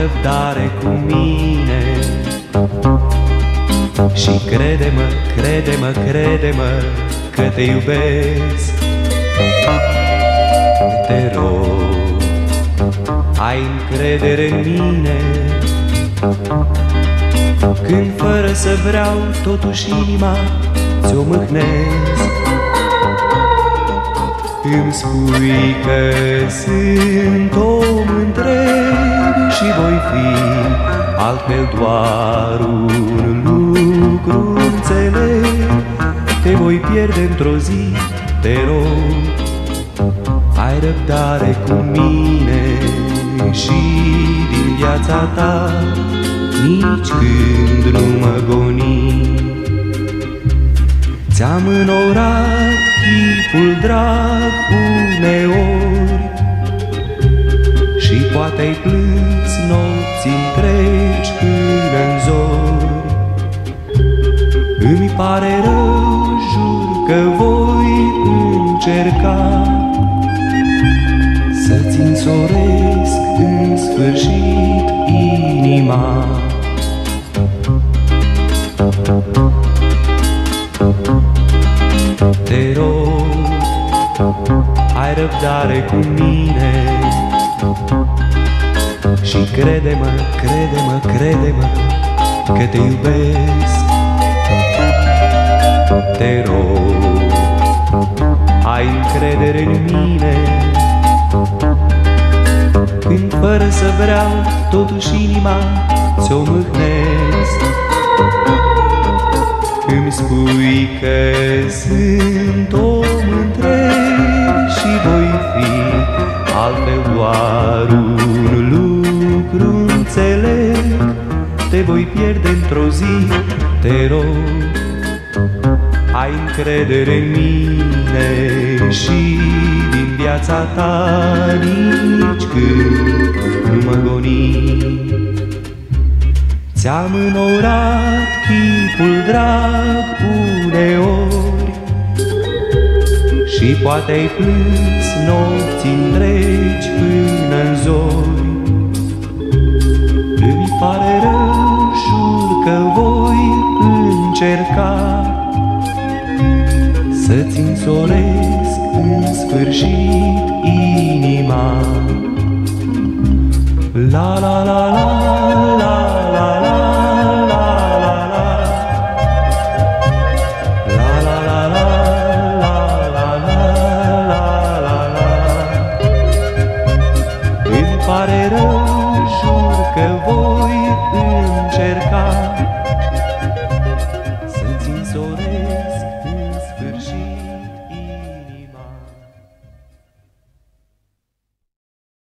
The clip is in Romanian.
răbdare cu mine și crede-mă, crede-mă, crede-mă că te iubesc. Te rog, ai încredere în mine, când fără să vreau totuși inima ți-o mâhnesc. Îmi spui că sunt om întreg și voi fi altfel doar un lucru înțeleg. Te voi pierde într-o zi, te rog, ai răbdare cu mine și din viața ta nici când nu mă goni. Ți-am înorat chipul drag uneori și poate-ai plâns nopți întregi până-n zori. Îmi pare rău, jur că voi încerca să-ți însoresc în sfârșit inima. Te rog, ai răbdare cu mine și crede-mă, crede-mă, crede-mă că te iubesc. Te rog, ai încredere în mine, când fără să vreau totuși inima ți-o mâhnesc. Îmi spui că sunt om întreg și voi fi altfel doar un lucru înțeleg. Te voi pierde într-o zi, te rog, ai încredere în mine și din viața ta nici când nu mă goni. Ți-am înorat chipul drag uneori și poate-ai plâns nopți întregi până-n zori. Îmi pare rău, jur că voi încerca să-ți însoresc în sfârșit inima. La la la la la la pare rău, jur că voi încerca